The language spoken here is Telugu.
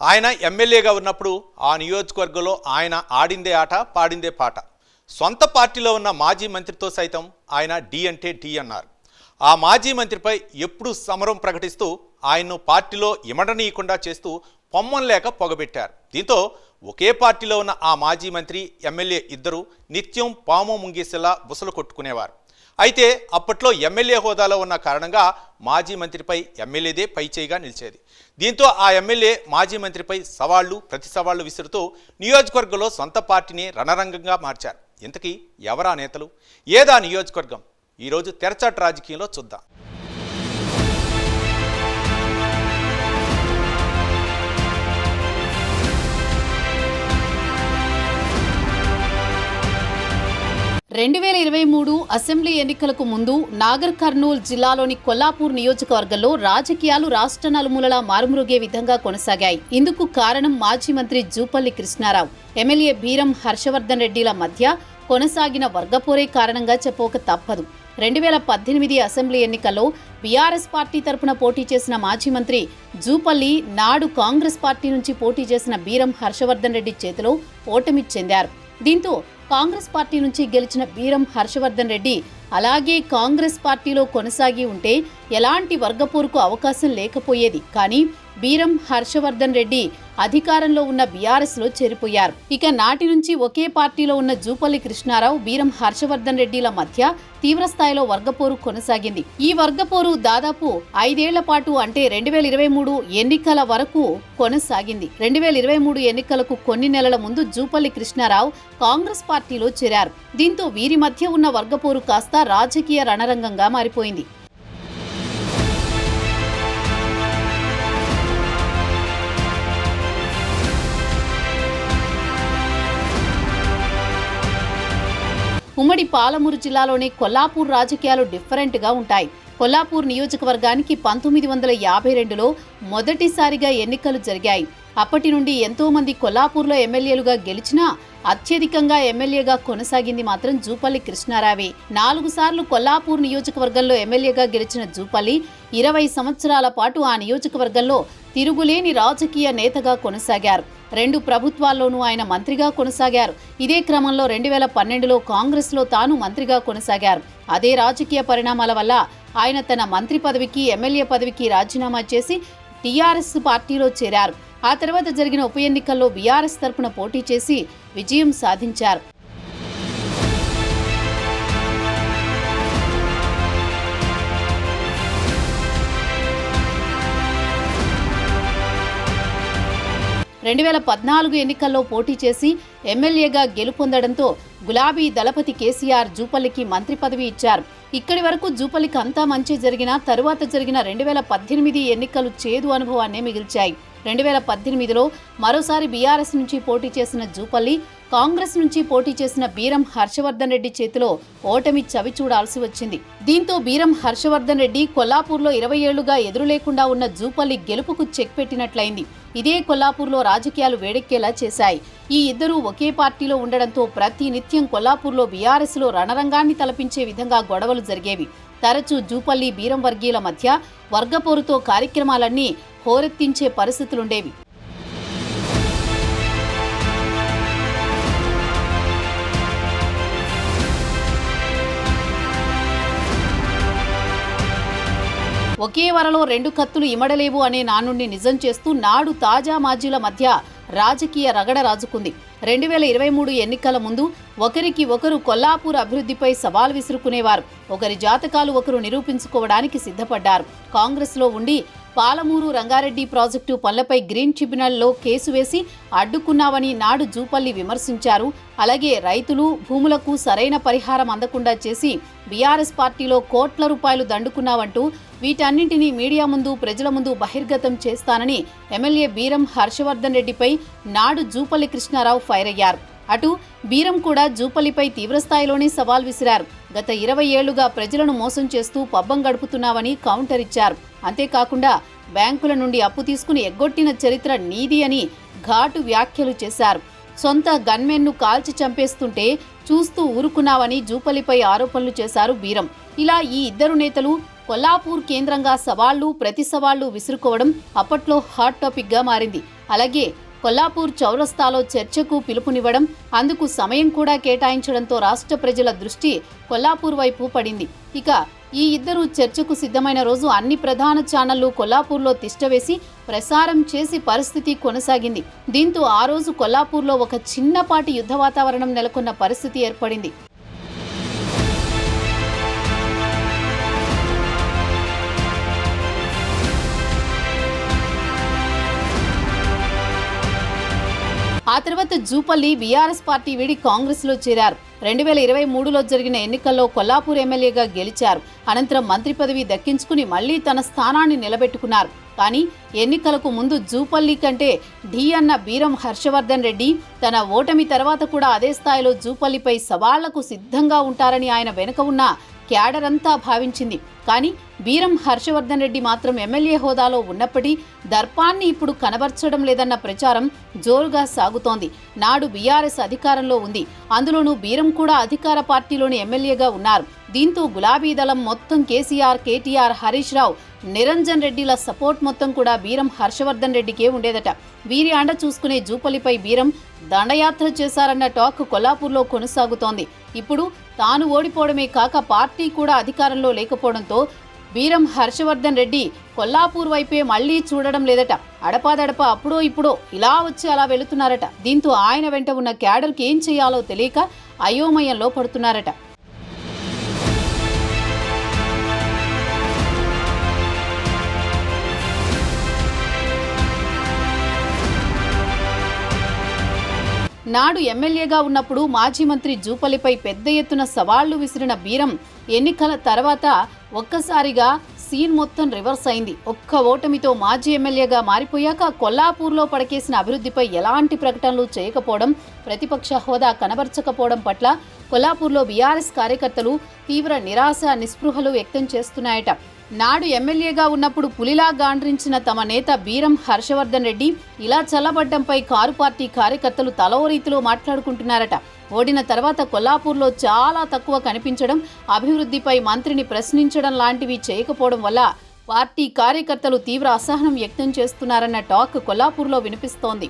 ఆయన ఎమ్మెల్యేగా ఉన్నప్పుడు ఆ నియోజకవర్గంలో ఆయన ఆడిందే ఆట పాడిందే పాట. సొంత పార్టీలో ఉన్న మాజీ మంత్రితో సైతం ఆయన డి అంటే డి అన్నారు. ఆ మాజీ మంత్రిపై ఎప్పుడు సమరం ప్రకటిస్తూ ఆయన్ను పార్టీలో ఇమడనీయకుండా చేస్తూ పొమ్మం లేక పొగబెట్టారు. దీంతో ఒకే పార్టీలో ఉన్న ఆ మాజీ మంత్రి ఎమ్మెల్యే ఇద్దరు నిత్యం పాము ముంగేసేలా బుసలు కొట్టుకునేవారు. అయితే అప్పట్లో ఎమ్మెల్యే హోదాలో ఉన్న కారణంగా మాజీ మంత్రిపై ఎమ్మెల్యేదే పైచేయిగా నిలిచేది. దీంతో ఆ ఎమ్మెల్యే మాజీ మంత్రిపై సవాళ్లు ప్రతి సవాళ్లు విసురుతూ నియోజకవర్గంలో సొంత పార్టీని రణరంగంగా మార్చారు. ఇంతకీ ఎవరా నేతలు, ఏదా నియోజకవర్గం? ఈరోజు తెరచాటు రాజకీయంలో చూద్దాం. రెండు 2023 అసెంబ్లీ ఎన్నికలకు ముందు నాగర్ కర్నూల్ జిల్లాలోని కొల్లాపూర్ నియోజకవర్గంలో రాజకీయాలు రాష్ట్ర నలుమూలలా మారుమ్రోగే విధంగా కొనసాగాయి. ఇందుకు కారణం మాజీ మంత్రి జూపల్లి కృష్ణారావు, ఎమ్మెల్యే బీరం హర్షవర్ధన్ రెడ్డిల మధ్య కొనసాగిన వర్గపోరే కారణంగా చెప్పక తప్పదు. 2018 అసెంబ్లీ ఎన్నికల్లో బీఆర్ఎస్ పార్టీ తరపున పోటీ చేసిన మాజీ మంత్రి జూపల్లి నాడు కాంగ్రెస్ పార్టీ నుంచి పోటీ చేసిన బీరం హర్షవర్ధన్ రెడ్డి చేతిలో ఓటమి చెందారు. దీంతో కాంగ్రెస్ పార్టీ నుంచి గెలిచిన బీరం హర్షవర్ధన్ రెడ్డి అలాగే కాంగ్రెస్ పార్టీలో కొనసాగి ఉంటే ఎలాంటి వర్గపోరుకు అవకాశం లేకపోయేది. కానీ బీరం హర్షవర్ధన్ రెడ్డి అధికారంలో ఉన్న బీఆర్ఎస్లో చేరిపోయారు. ఇక నాటి నుంచి ఒకే పార్టీలో ఉన్న జూపల్లి కృష్ణారావు, బీరం హర్షవర్ధన్ రెడ్డిల మధ్య తీవ్రస్థాయిలో వర్గపోరు కొనసాగింది. ఈ వర్గపోరు దాదాపు 5 ఏళ్ల పాటు అంటే 2023 ఎన్నికల వరకు కొనసాగింది. 2023 ఎన్నికలకు కొన్ని నెలల ముందు జూపల్లి కృష్ణారావు కాంగ్రెస్ పార్టీలో చేరారు. దీంతో వీరి మధ్య ఉన్న వర్గపోరు కాస్త రాజకీయ రణరంగంగా మారిపోయింది. ఉమ్మడి పాలమూరు జిల్లాలోని కొల్లాపూర్ రాజకీయాలు డిఫరెంట్గా ఉంటాయి. కొల్లాపూర్ నియోజకవర్గానికి 1952లో మొదటిసారిగా ఎన్నికలు జరిగాయి. అప్పటి నుండి ఎంతో మంది కొల్లాపూర్లో ఎమ్మెల్యేలుగా గెలిచినా అత్యధికంగా ఎమ్మెల్యేగా కొనసాగింది మాత్రం జూపల్లి కృష్ణారావే. 4 సార్లు కొల్లాపూర్ నియోజకవర్గంలో ఎమ్మెల్యేగా గెలిచిన జూపల్లి 20 సంవత్సరాల పాటు ఆ నియోజకవర్గంలో తిరుగులేని రాజకీయ నేతగా కొనసాగారు. 2 ప్రభుత్వాల్లోనూ ఆయన మంత్రిగా కొనసాగారు. ఇదే క్రమంలో 2012లో కాంగ్రెస్లో తాను మంత్రిగా కొనసాగారు. అదే రాజకీయ పరిణామాల వల్ల ఆయన తన మంత్రి పదవికి, ఎమ్మెల్యే పదవికి రాజీనామా చేసి టీఆర్ఎస్ పార్టీలో చేరారు. ఆ తర్వాత జరిగిన ఉప ఎన్నికల్లో బీఆర్ఎస్ తరపున పోటీ చేసి విజయం సాధించారు. రెండు 2014 ఎన్నికల్లో పోటీ చేసి ఎమ్మెల్యేగా గెలుపొందడంతో గులాబీ దళపతి కేసీఆర్ జూపల్లికి మంత్రి పదవి ఇచ్చారు. ఇక్కడి వరకు జూపల్లికి అంతా మంచి జరిగినా తరువాత జరిగిన 2018 ఎన్నికలు చేదు అనుభవాన్నే మిగిల్చాయి. 2018లో మరోసారి బీఆర్ఎస్ నుంచి పోటీ చేసిన జూపల్లి కాంగ్రెస్ నుంచి పోటీ చేసిన బీరం హర్షవర్ధన్ రెడ్డి చేతిలో ఓటమి చవి చూడాల్సి వచ్చింది. దీంతో బీరం హర్షవర్ధన్ రెడ్డి కొల్లాపూర్లో 20 ఏళ్లుగా ఎదురులేకుండా ఉన్న జూపల్లి గెలుపుకు చెక్ పెట్టినట్లయింది. ఇదే కొల్లాపూర్లో రాజకీయాలు వేడెక్కేలా చేశాయి. ఈ ఇద్దరూ ఒకే పార్టీలో ఉండడంతో ప్రతి నిత్యం కొల్లాపూర్లో బీఆర్ఎస్లో రణరంగాన్ని తలపించే విధంగా గొడవలు జరిగేవి. తరచూ జూపల్లి బీరం వర్గీయుల మధ్య వర్గపోరుతో కార్యక్రమాలన్నీ హోరెత్తించే పరిస్థితులుండేవి. ఒకే వరలో 2 కత్తులు ఇమడలేవు అనే నానుడిని నిజం చేస్తూ నాడు తాజా మాజీల మధ్య రాజకీయ రగడ రాజుకుంది. 2023 ఎన్నికల ముందు ఒకరికి ఒకరు కొల్లాపూర్ అభివృద్ధిపై సవాల్ విసురుకునేవారు. ఒకరి జాతకాలు ఒకరు నిరూపించుకోవడానికి సిద్ధపడ్డారు. కాంగ్రెస్లో ఉండి పాలమూరు రంగారెడ్డి ప్రాజెక్టు పనులపై గ్రీన్ ట్రిబ్యునల్లో కేసు వేసి అడ్డుకున్నావని నాడు జూపల్లి విమర్శించారు. అలాగే రైతులు భూములకు సరైన పరిహారం అందకుండా చేసి బీఆర్ఎస్ పార్టీలో కోట్ల రూపాయలు దండుకున్నావంటూ వీటన్నింటినీ మీడియా ముందు, ప్రజల ముందు బహిర్గతం చేస్తానని ఎమ్మెల్యే బీరం హర్షవర్ధన్ రెడ్డిపై నాడు జూపల్లి కృష్ణారావు ఫైర్ అయ్యారు. అటు బీరం కూడా జూపల్లిపై తీవ్రస్థాయిలోనే సవాల్ విసిరారు. గత 20 ఏళ్లుగా ప్రజలను మోసం చేస్తూ పబ్బం గడుపుతున్నావని కౌంటర్ ఇచ్చారు. అంతేకాకుండా బ్యాంకుల నుండి అప్పు తీసుకుని ఎగ్గొట్టిన చరిత్ర నీది అని ఘాటు వ్యాఖ్యలు చేశారు. సొంత గన్మెన్ను కాల్చి చంపేస్తుంటే చూస్తూ ఊరుకున్నావని జూపల్లిపై ఆరోపణలు చేశారు బీరం. ఇలా ఈ ఇద్దరు నేతలు కొల్లాపూర్ కేంద్రంగా సవాళ్లు ప్రతి సవాళ్లు విసురుకోవడం అప్పట్లో హాట్ టాపిక్గా మారింది. అలాగే కొల్లాపూర్ చౌరస్తాలో చర్చకు పిలుపునివ్వడం, అందుకు సమయం కూడా కేటాయించడంతో రాష్ట్ర ప్రజల దృష్టి కొల్లాపూర్ వైపు పడింది. ఇక ఈ ఇద్దరు చర్చకు సిద్ధమైన రోజు అన్ని ప్రధాన ఛానళ్లు కొల్లాపూర్లో తిష్టవేసి ప్రసారం చేసి పరిస్థితి కొనసాగింది. దీంతో ఆ రోజు కొల్లాపూర్లో ఒక చిన్నపాటి యుద్ధ వాతావరణం నెలకొన్న పరిస్థితి ఏర్పడింది. ఆ తర్వాత జూపల్లి బీఆర్ఎస్ పార్టీ వీడి కాంగ్రెస్లో చేరారు. 2023లో జరిగిన ఎన్నికల్లో కొల్లాపూర్ ఎమ్మెల్యేగా గెలిచారు. అనంతరం మంత్రి పదవి దక్కించుకుని మళ్లీ తన స్థానాన్ని నిలబెట్టుకున్నారు. కానీ ఎన్నికలకు ముందు జూపల్లి కంటే ఢీ అన్న బీరం హర్షవర్ధన్ రెడ్డి తన ఓటమి తర్వాత కూడా అదే స్థాయిలో జూపల్లిపై సవాళ్లకు సిద్ధంగా ఉంటారని ఆయన వెనుక ఉన్న క్యాడర్ అంతా భావించింది. కానీ బీరం హర్షవర్ధన్ రెడ్డి మాత్రం ఎమ్మెల్యే హోదాలో ఉన్నప్పటి దర్పాన్ని ఇప్పుడు కనబర్చడం లేదన్న ప్రచారం జోరుగా సాగుతోంది. నాడు బీఆర్ఎస్ అధికారంలో ఉంది. అందులోనూ బీరం కూడా అధికార పార్టీలోని ఎమ్మెల్యేగా ఉన్నారు. దీంతో గులాబీ దళం మొత్తం కేసీఆర్, కేటీఆర్, హరీష్ రావు, నిరంజన్ రెడ్డిల సపోర్ట్ మొత్తం కూడా బీరం హర్షవర్ధన్ రెడ్డికే ఉండేదట. వీరి అండ చూసుకునే జూపల్లిపై బీరం దండయాత్ర చేశారన్న టాక్ కొల్లాపూర్లో కొనసాగుతోంది. ఇప్పుడు తాను ఓడిపోవడమే కాక పార్టీ కూడా అధికారంలో లేకపోవడంతో బీరం హర్షవర్ధన్ రెడ్డి కొల్లాపూర్ వైపే మళ్లీ చూడడం లేదట. అడపాదడప అప్పుడో ఇప్పుడో ఇలా వచ్చి అలా వెళుతున్నారట. దీంతో ఆయన వెంట ఉన్న క్యాడర్కి ఏం చేయాలో తెలియక అయోమయంలో పడుతున్నారట. నాడు ఎమ్మెల్యేగా ఉన్నప్పుడు మాజీ మంత్రి జూపల్లిపై పెద్ద ఎత్తున సవాళ్లు విసిరిన బీరం ఎన్నికల తర్వాత ఒక్కసారిగా సీన్ మొత్తం రివర్స్ అయింది. ఒక్క ఓటమితో మాజీ ఎమ్మెల్యేగా మారిపోయాక కొల్లాపూర్లో పడకేసిన అభివృద్ధిపై ఎలాంటి ప్రకటనలు చేయకపోవడం, ప్రతిపక్ష హోదా కనబర్చకపోవడం పట్ల కొల్లాపూర్లో బీఆర్ఎస్ కార్యకర్తలు తీవ్ర నిరాశ, నిస్పృహలు వ్యక్తం చేస్తున్నాయట. నాడు ఎమ్మెల్యేగా ఉన్నప్పుడు పులిలా గాండ్రించిన తమ నేత బీరం హర్షవర్ధన్ రెడ్డి ఇలా చల్లబడ్డంపై కారు పార్టీ కార్యకర్తలు తలో రీతిలో మాట్లాడుకుంటున్నారట. ఓడిన తర్వాత కొల్లాపూర్లో చాలా తక్కువ కనిపించడం, అభివృద్ధిపై మంత్రిని ప్రశ్నించడం లాంటివి చేయకపోవడం వల్ల పార్టీ కార్యకర్తలు తీవ్ర అసహనం వ్యక్తం చేస్తున్నారన్న టాక్ కొల్లాపూర్లో వినిపిస్తోంది.